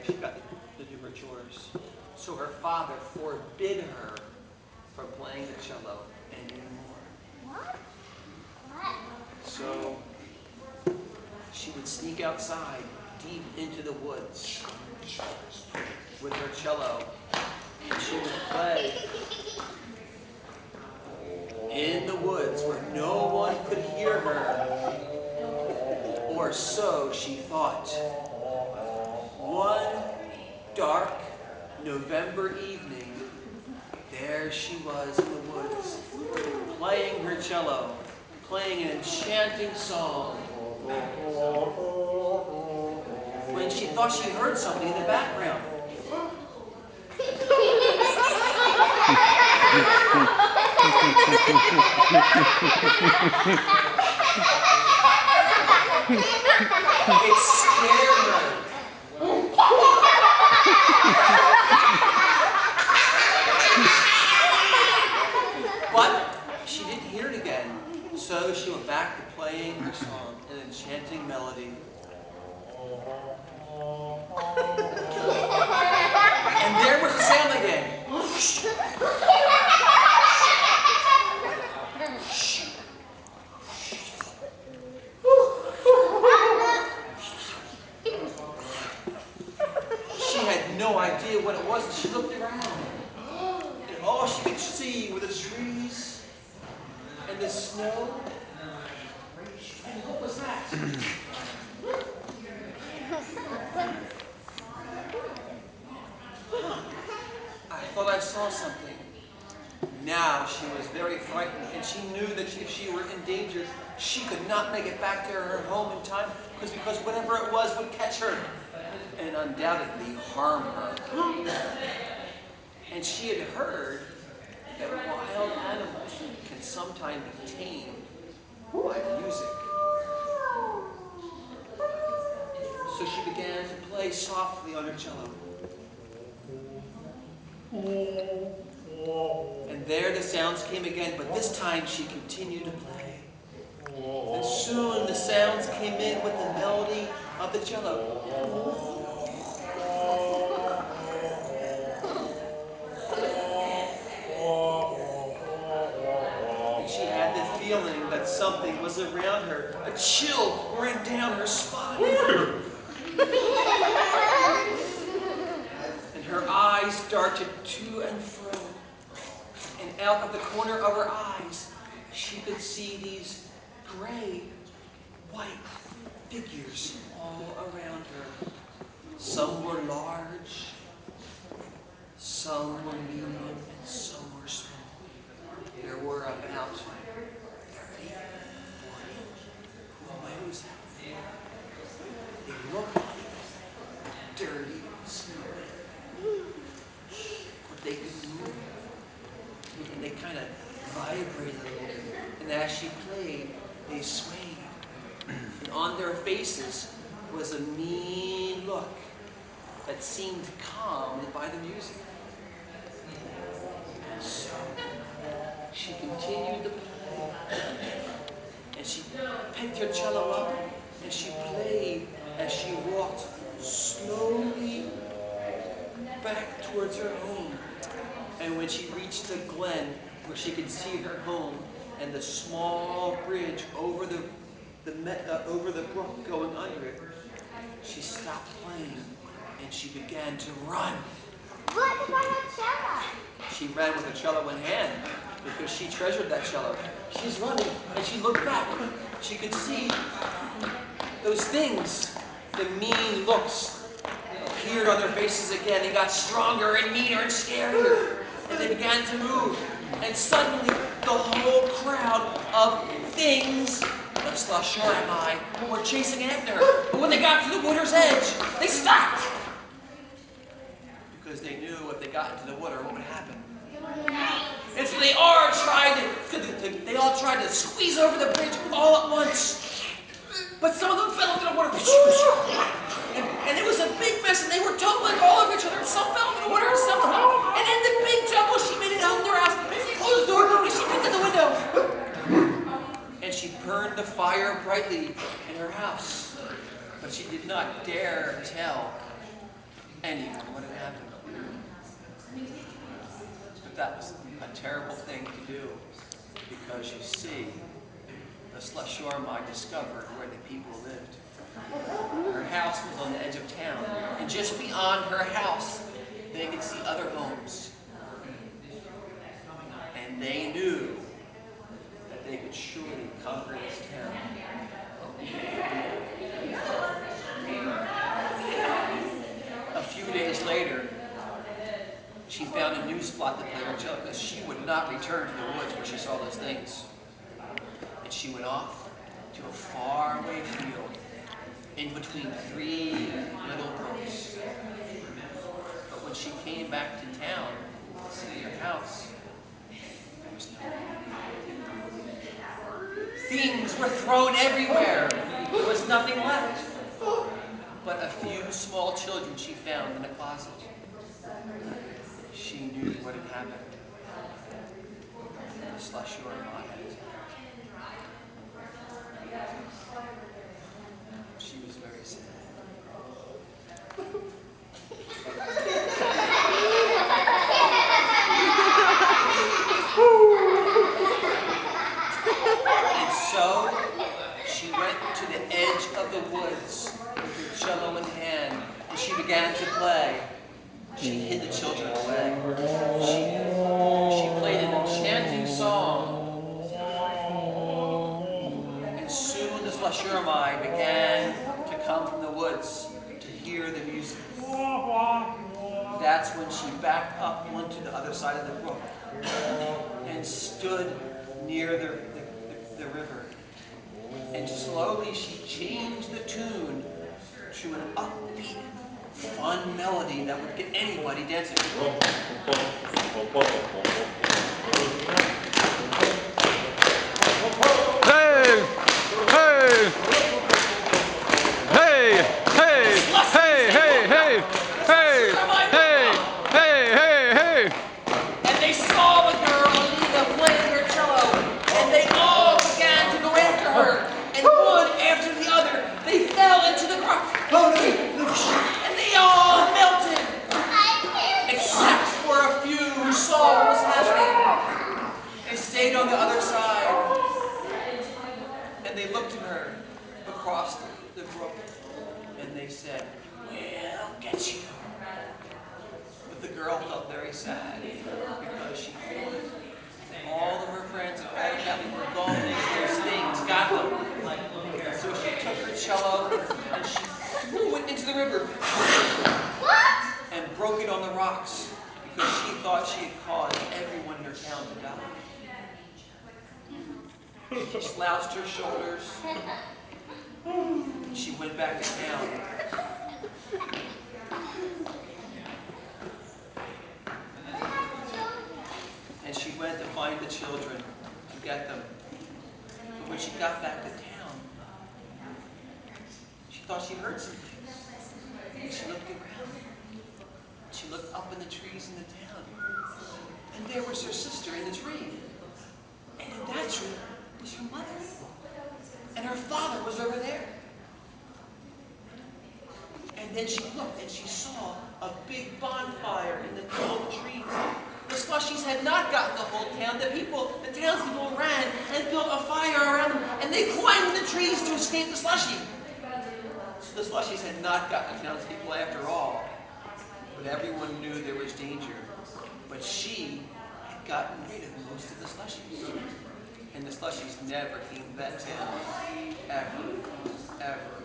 She got to do her chores. So her father forbid her from playing the cello anymore. What? So she would sneak outside deep into the woods with her cello, and she would play in the woods where no one could hear her, or so she thought. One dark November evening, there she was in the woods, playing her cello, playing an enchanting song, when she thought she heard something in the background. It scared her. But she didn't hear it again, so she went back to playing her song, an enchanting melody. And there was the sound again. She had no idea what it was, and she looked around. And all she could see were the trees and the snow. And what was that? I thought I saw something. Now she was very frightened, and she knew that if she were in danger, she could not make it back to her home in time, because whatever it was would catch her and undoubtedly harm her. And she had heard that wild animals can sometimes be tamed by music. So she began to play softly on her cello. And there the sounds came again, but this time she continued to play. And soon the sounds came in with the melody of the cello. And she had the feeling that something was around her. A chill ran down her spine. And her eyes darted to and fro. And out of the corner of her eyes, she could see these gray, white figures all around her. Some were large, some were medium, and some were small. There were about 30, 40. Who knows how many? They looked like dirty snowmen. But they could move. And they kind of vibrated a little bit. And as she played, they swayed. And on their faces was a mean look that seemed calmed by the music. So she continued to play. And she picked her cello up, and she played as she walked slowly back towards her home. And when she reached the glen where she could see her home and the small bridge over the brook going under it, she stopped playing and she began to run. What about a cello? She ran with the cello in hand because she treasured that cello. She's running and she looked back. She could see those things, the mean looks appeared on their faces again. They got stronger and meaner and scarier. And they began to move. And suddenly, the whole crowd of things, like Slusherimae, were chasing after her. But when they got to the water's edge, they stopped. Because they knew if they got into the water, what would happen. And so they all tried to squeeze over the bridge all at once. But some of them fell into the water. And it was a big mess, and they were tumbling all over each other. And some fell into the water, and some fell. And in the big tumble, she made it out of their house. She closed the door, and she looked at the window. And she burned the fire brightly in her house. But she did not dare tell anyone what had happened. But that was a terrible thing to do, because you see, the Slusherimae discovered where the people lived. Her house was on the edge of town, and just beyond her house, they could see other homes. And they knew that they could surely conquer this town. A few days later, she found a new spot to play her cello, because she would not return to the woods where she saw those things. And she went off to a faraway field in between three little brooks. But when she came back to town, to her house, there was no one. Things were thrown everywhere. There was nothing left but a few small children she found in a closet. She knew what had happened. The Slusherimae had attacked. She was very sad. And so she went to the edge of the woods with her cello in hand, and she began to play. She hid the children away. She played an enchanting song. And soon the Slusherimae began to come from the woods to hear the music. That's when she backed up onto the other side of the brook and stood near the river. And slowly she changed the tune to an upbeat, fun melody that would get anybody dancing. Hey! Hey! Hey! Hey! Hey! Hey! Hey! Hey! Hey! Hey! Hey! Hey! And they saw the girl Alina playing her cello, and they all began to go after her. And one after the other, they fell into the brook. And they all melted, except for a few who saw what was happening. They stayed on the other side, and they looked at her across the brook, and they said, "We'll get you." But the girl felt very sad, because she thought all of her friends and all her family were gone because those things got them. And so she took her cello and she threw it into the river and broke it on the rocks, because she thought she had caused everyone in her town to die. She slouched her shoulders and she went back to town. And she went to find the children, to get them. But when she got back to town, she thought she heard some things. And she looked around. She looked up in the trees in the town. And there was her sister in the tree. And in that tree was her mother. And her father was over there. And then she looked and she saw a big bonfire in the tall trees. The Slushies had not gotten the whole town. The townspeople ran and built a fire around them, and they climbed the trees to escape the Slushie. So the Slushies had not gotten the townspeople after all. But everyone knew there was danger. But she had gotten rid of most of the Slushies. And the Slushies never came to that town. Ever. Ever.